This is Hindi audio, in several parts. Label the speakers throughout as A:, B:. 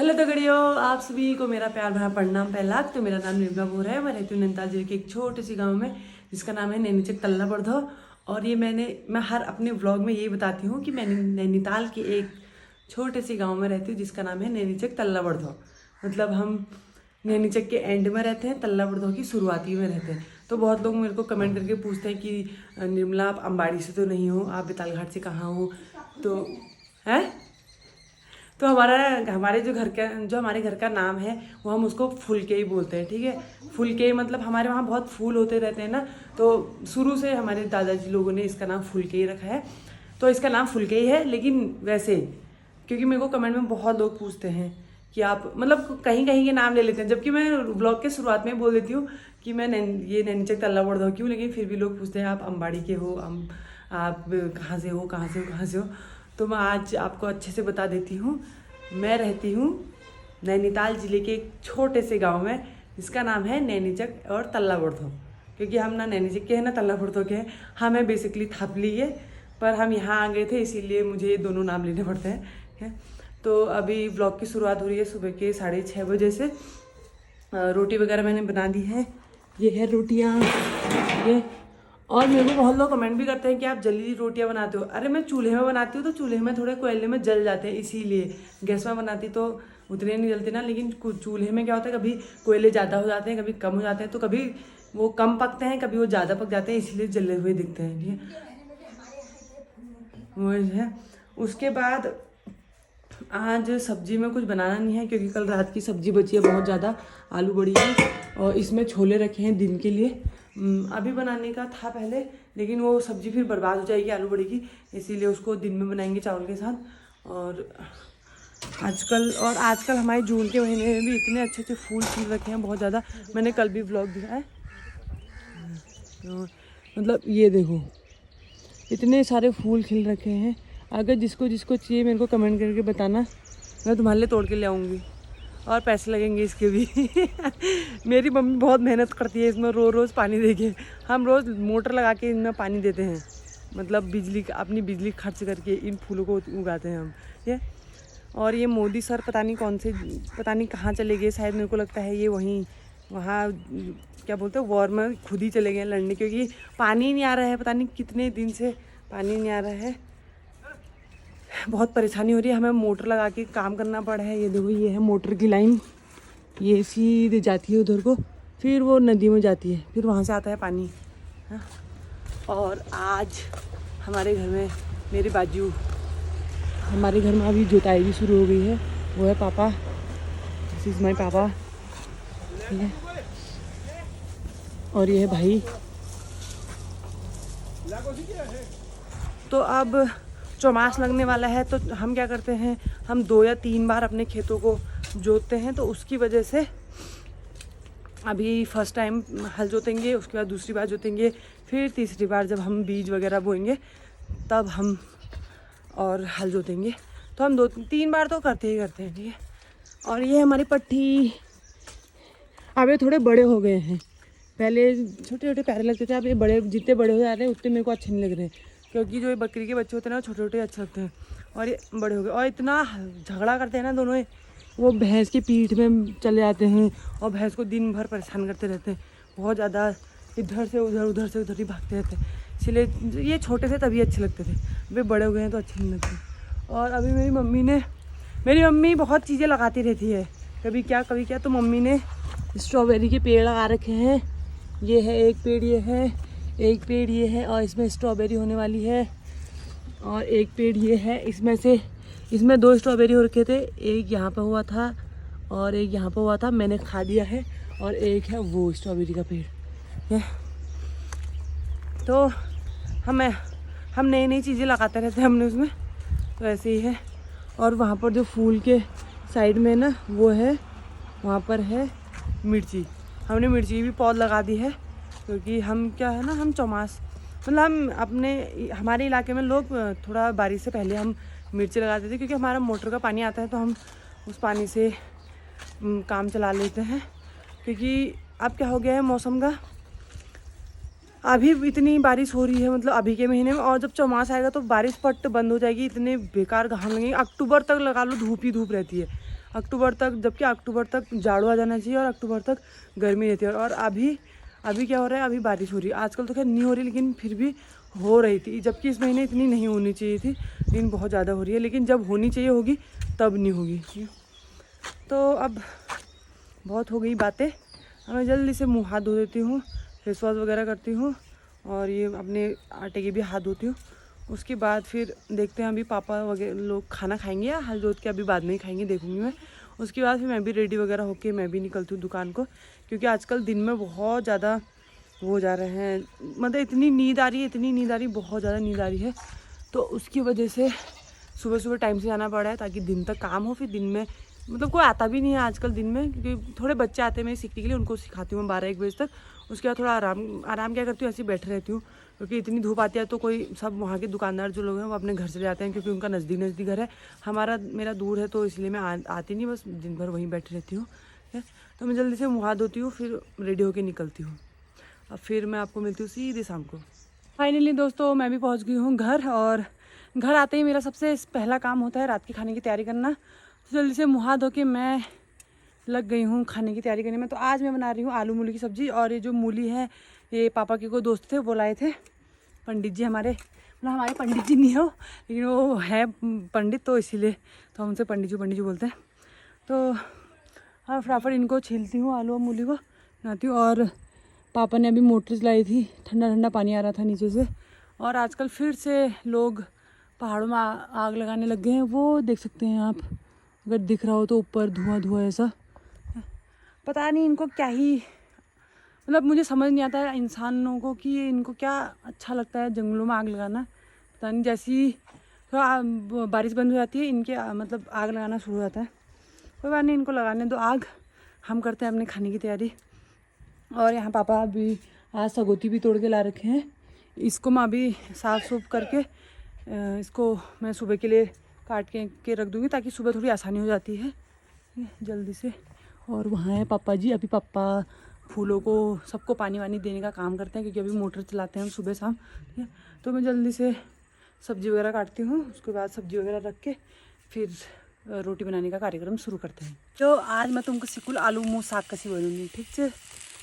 A: हेलो दगड़ियों, आप सभी को मेरा प्यार भरा प्रणाम। पहला तो मेरा नाम निर्मला बोर है। मैं रहती हूँ नैनीताल जिले के एक छोटे सी गांव में जिसका नाम है नैनीचक तल्ला बड़धो। और ये मैं हर अपने व्लॉग में यही बताती हूँ कि मैं नैनीताल के एक छोटे सी गांव में रहती हूँ जिसका नाम है नैनीचक तल्ला बड़धो। मतलब हम नैनीचक के एंड में रहते हैं, तल्ला बड़धो की शुरुआती में रहते हैं। तो बहुत लोग मेरे को कमेंट करके पूछते हैं कि निर्मला आप अम्बाड़ी से तो नहीं हो, आप बेतालघाट से कहाँ हो। तो है तो हमारे जो हमारे घर का नाम है वो हम उसको फुलके ही बोलते हैं। ठीक है, फुलके मतलब हमारे वहाँ बहुत फूल होते रहते हैं ना, तो शुरू से हमारे दादाजी लोगों ने इसका नाम फुलके ही रखा है। तो इसका नाम फुलके ही है, लेकिन वैसे क्योंकि मेरे को कमेंट में बहुत लोग पूछते हैं कि आप मतलब कहीं कहीं के नाम ले लेते हैं, जबकि मैं ब्लॉग के शुरुआत में बोल देती हूँ कि मैं ये नैनीचक तल्ला बड़धो क्यों, लेकिन फिर भी लोग पूछते हैं आप अम्बाड़ी के हो, आप कहाँ से हो, कहाँ से हो, कहाँ से हो। तो मैं आज आपको अच्छे से बता देती हूँ। मैं रहती हूँ नैनीताल ज़िले के एक छोटे से गांव में जिसका नाम है नैनीचक और तल्ला बड़धो। क्योंकि हम ना नैनीचक के हैं ना तल्ला बड़धो के हैं, हमें बेसिकली थापली है, पर हम यहाँ आ गए थे इसीलिए मुझे ये दोनों नाम लेने पड़ते हैं। तो अभी ब्लॉग की शुरुआत हो रही है सुबह के 6:30 बजे से। रोटी वगैरह मैंने बना दी है, ये है रोटियाँ ये। और मेरे को बहुत लोग कमेंट भी करते हैं कि आप जल्दी रोटियां बनाते हो। अरे मैं चूल्हे में बनाती हूँ तो चूल्हे में थोड़े कोयले में जल जाते हैं, इसीलिए गैस में बनाती तो उतने नहीं जलते ना। लेकिन चूल्हे में क्या होता है, कभी कोयले ज़्यादा हो जाते हैं, कभी कम हो जाते हैं, तो कभी वो कम पकते हैं, कभी वो ज़्यादा पक जाते हैं, इसीलिए जले हुए दिखते हैं। ठीक है, वो है। उसके बाद आज सब्जी में कुछ बनाना नहीं है क्योंकि कल रात की सब्जी बची है बहुत ज़्यादा, आलू बड़ी है और इसमें छोले रखे हैं दिन के लिए। अभी बनाने का था पहले, लेकिन वो सब्जी फिर बर्बाद हो जाएगी आलू बड़ी की, इसीलिए उसको दिन में बनाएंगे चावल के साथ। और आजकल हमारे जून के महीने में भी इतने अच्छे अच्छे फूल खिल रखे हैं बहुत ज़्यादा। मैंने कल भी व्लॉग दिया है, तो मतलब ये देखो इतने सारे फूल खिल रखे हैं। अगर जिसको जिसको चाहिए मेरे को कमेंट करके बताना, मैं तुम्हारे लिए तोड़ के ले आऊँगी और पैसे लगेंगे इसके भी। मेरी मम्मी बहुत मेहनत करती है इसमें, रोज़ पानी देके। हम रोज़ मोटर लगा के इनमें पानी देते हैं, मतलब अपनी बिजली खर्च करके इन फूलों को उगाते हैं हम। ये और ये मोदी सर पता नहीं कहाँ चले गए, शायद मेरे को लगता है ये वहाँ क्या बोलते हैं वॉर में खुद ही चले गए लड़ने, क्योंकि पानी नहीं आ रहा है। पता नहीं कितने दिन से पानी नहीं आ रहा है, बहुत परेशानी हो रही है। हमें मोटर लगा के काम करना पड़ा है। ये देखो ये है मोटर की लाइन, ये सीधे जाती है उधर को, फिर वो नदी में जाती है, फिर वहाँ से आता है पानी। हाँ? और आज हमारे घर में मेरे बाजू, हमारे घर में अभी जुताई भी शुरू हो गई है। वो है पापा, दिस इज़ माई पापा, ठीक है। और ये है भाई। तो अब चौमास लगने वाला है, तो हम क्या करते हैं, हम 2 या 3 बार अपने खेतों को जोतते हैं। तो उसकी वजह से अभी फर्स्ट टाइम हल जोतेंगे, उसके बाद दूसरी बार जोतेंगे, फिर तीसरी बार जब हम बीज वगैरह बोएंगे तब हम और हल जोतेंगे। तो हम 2-3 बार तो करते ही करते हैं, ठीक है। और ये हमारी पट्टी, अब ये थोड़े बड़े हो गए हैं, पहले छोटे छोटे प्यारे लगते थे, अब ये बड़े, जितने बड़े हो जा रहे हैं उतने मेरे को अच्छे नहीं लग रहे हैं, क्योंकि जो ये बकरी के बच्चे होते हैं ना छोटे छोटे अच्छे लगते हैं, और ये बड़े हो गए। और इतना झगड़ा करते हैं ना दोनों ही, वो भैंस की पीठ में चले जाते हैं और भैंस को दिन भर परेशान करते रहते हैं बहुत ज़्यादा, इधर से उधर उधर से उधर ही भागते रहते हैं। इसलिए ये छोटे से तभी अच्छे लगते थे, वे बड़े हो गए हैं तो अच्छे नहीं लगते। और अभी मेरी मम्मी बहुत चीज़ें लगाती रहती है, कभी क्या। तो मम्मी ने स्ट्रॉबेरी के पेड़ लगा रखे हैं। ये है एक पेड़, ये है एक पेड़, ये है, और इसमें स्ट्रॉबेरी होने वाली है। और एक पेड़ ये है, इसमें 2 स्ट्रॉबेरी हो रखे थे, एक यहाँ पर हुआ था और एक यहाँ पर हुआ था, मैंने खा दिया है। और एक है वो स्ट्रॉबेरी का पेड़ है। तो हम नई नई चीज़ें लगाते रहते हैं हमने उसमें, तो ऐसे ही है। और वहाँ पर जो फूल के साइड में ना वो है, वहाँ पर है मिर्ची। हमने मिर्ची की भी पौध लगा दी है, क्योंकि हम क्या है ना, हम चौमास मतलब हमारे इलाके में लोग थोड़ा बारिश से पहले हम मिर्ची लगाते थे, क्योंकि हमारा मोटर का पानी आता है तो हम उस पानी से काम चला लेते हैं। क्योंकि अब क्या हो गया है मौसम का, अभी इतनी बारिश हो रही है मतलब अभी के महीने में, और जब चौमास आएगा तो बारिश पट बंद हो जाएगी, इतने बेकार घाम लगेंगे। अक्टूबर तक लगा लो धूप ही धूप रहती है, अक्टूबर तक, जबकि अक्टूबर तक जाड़ो आ जाना चाहिए और अक्टूबर तक गर्मी रहती है। और अभी क्या हो रहा है, अभी बारिश हो रही है। आजकल तो खैर नहीं हो रही, लेकिन फिर भी हो रही थी, जबकि इस महीने इतनी नहीं होनी चाहिए थी, लेकिन बहुत ज़्यादा हो रही है। लेकिन जब होनी चाहिए होगी तब नहीं होगी। तो अब बहुत हो गई बातें, मैं जल्दी से मुँह हाथ धो देती हूँ, फेस वॉश वगैरह करती हूँ और ये अपने आटे के भी हाथ धोती हूँ। उसके बाद फिर देखते हैं अभी पापा वगैरह लोग खाना खाएंगे या हाथ धो के अभी बाद में ही खाएंगे, देखूँगी मैं। उसके बाद फिर मैं भी रेडी वगैरह होके मैं भी निकलती हूँ दुकान को, क्योंकि आजकल दिन में बहुत ज़्यादा वो जा रहे हैं, मतलब इतनी नींद आ रही है, बहुत ज़्यादा नींद आ रही है। तो उसकी वजह से सुबह सुबह टाइम से जाना पड़ा है, ताकि दिन तक काम हो। फिर दिन में मतलब कोई आता भी नहीं है आजकल दिन में, क्योंकि थोड़े बच्चे आते हैं मेरे सीखने के लिए, उनको सिखाती हूँ 12-1 बजे तक। उसके बाद थोड़ा आराम क्या करती हूँ, ऐसे ही बैठे रहती हूँ, क्योंकि इतनी धूप आती है। तो कोई सब वहाँ के दुकानदार जो लोग हैं वो अपने घर चले जाते हैं, क्योंकि उनका नज़दीक घर है, मेरा दूर है, तो इसलिए मैं आती नहीं, बस दिन भर वहीं बैठी रहती हूँ। तो मैं जल्दी से मुँह हाथ धोती हूँ, फिर रेडी होकर निकलती हूँ। अब फिर मैं आपको मिलती हूँ सीधे शाम को। फाइनली दोस्तों मैं भी पहुँच गई हूँ घर, और घर आते ही मेरा सबसे पहला काम होता है रात के खाने की तैयारी करना। तो जल्दी से मुँह हाथ धो के मैं लग गई हूँ खाने की तैयारी करने में। तो आज मैं बना रही हूँ आलू मूली की सब्ज़ी, और ये जो मूली है ये पापा के कोई दोस्त थे वो लाए थे, पंडित जी हमारे, मतलब हमारे पंडित जी नहीं हो, लेकिन वो है पंडित, तो इसीलिए तो हमसे पंडित जी बोलते हैं। तो हाँ, फटाफट इनको छीलती हूँ, आलू और मूली को बनाती हूँ। और पापा ने अभी मोटर चलाई थी, ठंडा ठंडा पानी आ रहा था नीचे से। और आजकल फिर से लोग पहाड़ों में आग लगाने लग गए हैं, वो देख सकते हैं आप, अगर दिख रहा हो तो ऊपर धुआं ऐसा। पता नहीं इनको क्या ही, मतलब मुझे समझ नहीं आता है इंसानों को कि इनको क्या अच्छा लगता है जंगलों में आग लगाना। पता नहीं, जैसी थोड़ा बारिश बंद हो जाती है इनके मतलब आग लगाना शुरू हो जाता है। कोई बात नहीं, इनको लगाने दो आग, हम करते हैं अपने खाने की तैयारी। और यहाँ पापा अभी आज सगोती भी तोड़ के ला रखे हैं, इसको मैं अभी साफ़ सूफ करके इसको मैं सुबह के लिए काट के रख दूँगी, ताकि सुबह थोड़ी आसानी हो जाती है जल्दी से। और वहाँ है पापा जी, अभी पापा फूलों को सबको पानी वानी देने का काम करते हैं, क्योंकि अभी मोटर चलाते हैं हम सुबह शाम। ठीक है, तो मैं जल्दी से सब्ज़ी वगैरह काटती हूँ, उसके बाद सब्ज़ी वगैरह रख के फिर रोटी बनाने का कार्यक्रम शुरू करते हैं। तो आज मैं तुमको सिकुल आलू मुँह साग कैसे बनूँगी, ठीक है।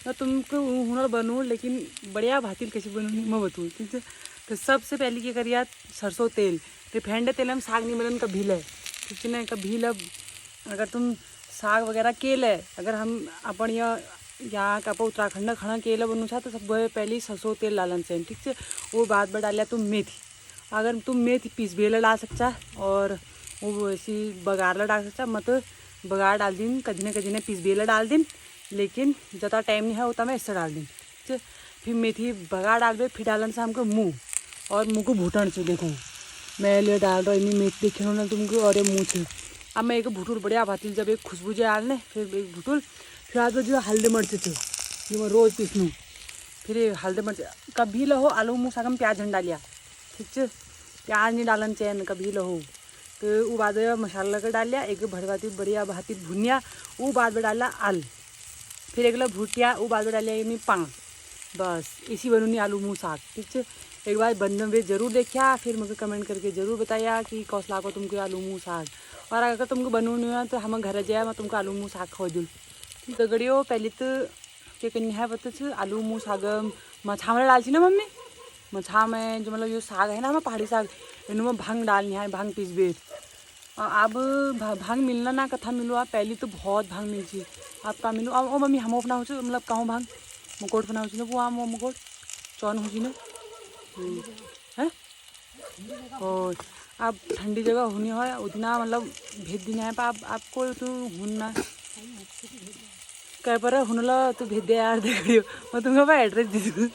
A: मैं तुमको हुनर बनूँ, लेकिन बढ़िया भातील कैसे बनूँगी मैं बताऊँ, ठीक है। तो सबसे पहले क्या करिए, सरसों तेल, रिफाइंड तेल में साग नहीं बनन का भील है, ठीक है ना। का भील अगर तुम साग वगैरह केल है, अगर हम अपन यहाँ का उत्तराखंड खाना केला बनू छा, तो सब पहले सरसों तेल डालन से, ठीक है। वो बाद में डालिया तुम मेथी, अगर तुम मेथी पीस बेला डाल सकता, और वो ऐसी बघारला डाल सकता, मत बघार डाल दिन, कदी ने पीस बेला डाल दिन, लेकिन ज़्यादा टाइम नहीं है होता मैं इससे डाल दिन, ठीक है। फिर मेथी बघार डाल दे, फिर डालन से हमको मुँह, और मुँह को भूटन से, देखो मैं ले डाल रहा हूँ मेथी देखे ना तुमको, और ये मुँह से। अब मैं एक भुटुल बढ़िया भाती, जब एक खुशबू जो डालने, फिर एक भुटुल, फिर आज जो हल्दी मिर्च थे जो मैं रोज़ पीसूँ, फिर ये हल्दी मिर्च कभी लहो आलू मुँह साग में प्याज झंडा लिया, ठीक है। प्याज नहीं डालन चैन कभी लहो, तो वो बाद में मसाला का डाल लिया, एक भरवाती बढ़िया भाती भुनिया, वो बाद में डाला आल, फिर एक लोग भूटिया, वो बाद में डालिया ये पाँग, बस इसी बनूनी आलू मुँह साग, ठीक है। एक बार बनने में ज़रूर देखिया, फिर मुझे कमेंट करके ज़रूर बताया कि कौसला को तुमको आलू मुँह साग। और अगर तुमको बनू नहीं हुआ तो हम घर जाए, मैं तुमको आलू मुँह साग खो दूँ। दगड़ियों पहले तो क्या करनी है बता, आलू मुँह साग मछा में डालती ना मम्मी, मछा में जो मतलब ये साग है ना हमारा पहाड़ी साग, इनमें भांग डालनी है, भांग पीस बेर। अब भांग मिलना ना कथा मिलो, आप पहले तो बहुत भांग मिलती, आप का मिलो। अब ओ मम्मी हम अपना हो मतलब कहूँ भांग मुकोट बना हो वो आम वो मुकोट चौन हो ना है। और आप ठंडी जगह होनी हो उतना मतलब भेज देना है, आप आपको तो हुनना कह पर हुनला तो भेज दे यार, देखियो मैं तुमको एड्रेस दे दूँ।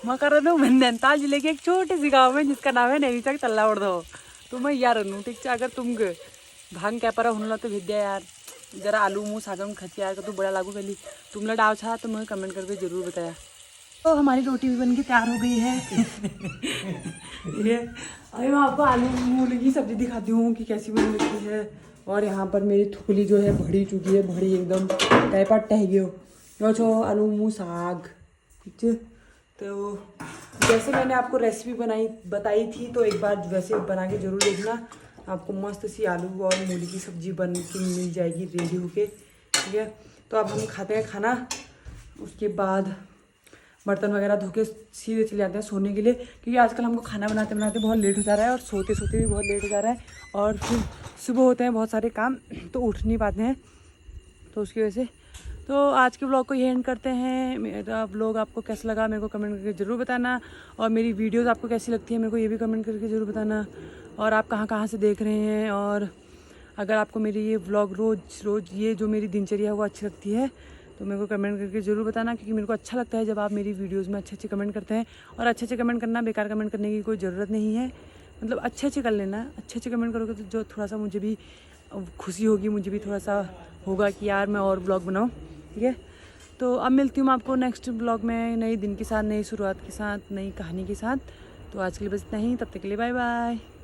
A: मैं कर रहा हूँ नैनीताल जिले के एक छोटे सी गाँव में जिसका नाम है नैनीताल तल्ला उड़ दो, तो मैं यार रहूँ, ठीक है। अगर तुम भांग कह पर हुनला तो भेज दिया यार, जरा आलू मुँह सागम खची यार, तो बड़ा लागू पहली तुमला डाव छा, तो मुझे कमेंट करके ज़रूर बताया। तो हमारी रोटी भी बनके तैयार हो गई है। ये अभी मैं आपको आलू मूली की सब्ज़ी दिखाती हूँ कि कैसी बन रही है। और यहाँ पर मेरी थुकली जो है भड़ी चुकी है, भड़ी एकदम टाइपा टह गयो छो आलू मुँह साग, ठीक है। तो जैसे मैंने आपको रेसिपी बताई थी, तो एक बार वैसे बना के ज़रूर देखना, आपको मस्त सी आलू और मूली की सब्जी बन के मिल जाएगी रेडी होके, ठीक है। तो अब हम खाते हैं खाना, उसके बाद बर्तन वगैरह धो के सीधे चले जाते हैं सोने के लिए, क्योंकि आजकल हमको खाना बनाते बनाते बहुत लेट हो जा रहा है और सोते सोते भी बहुत लेट हो जा रहा है, और फिर सुबह होते हैं बहुत सारे काम तो उठ नहीं पाते हैं, तो उसकी वजह से। तो आज के ब्लॉग को ये एंड करते हैं। मेरा ब्लॉग आपको कैसा लगा मेरे को कमेंट करके ज़रूर बताना, और मेरी वीडियोस आपको कैसी लगती है मेरे को ये भी कमेंट करके ज़रूर बताना, और आप कहाँ कहाँ से देख रहे हैं। और अगर आपको मेरी ये व्लॉग रोज़ ये जो मेरी दिनचर्या है वो अच्छी लगती है तो मेरे को कमेंट करके ज़रूर बताना, क्योंकि मेरे को अच्छा लगता है जब आप मेरी वीडियोस में अच्छे अच्छे कमेंट करते हैं। और अच्छे अच्छे कमेंट करना, बेकार कमेंट करने की कोई ज़रूरत नहीं है, मतलब अच्छे अच्छे कर लेना। अच्छे अच्छे कमेंट करोगे तो जो थोड़ा सा मुझे भी खुशी होगी, मुझे भी थोड़ा सा होगा कि यार मैं और ब्लॉग बनाऊँ, ठीक है। तो अब मिलती हूँ मैं आपको नेक्स्ट ब्लॉग में, नई दिन के साथ, नई शुरुआत के साथ, नई कहानी के साथ। तो आज के लिए बस इतना ही, तब तक के लिए बाय बाय।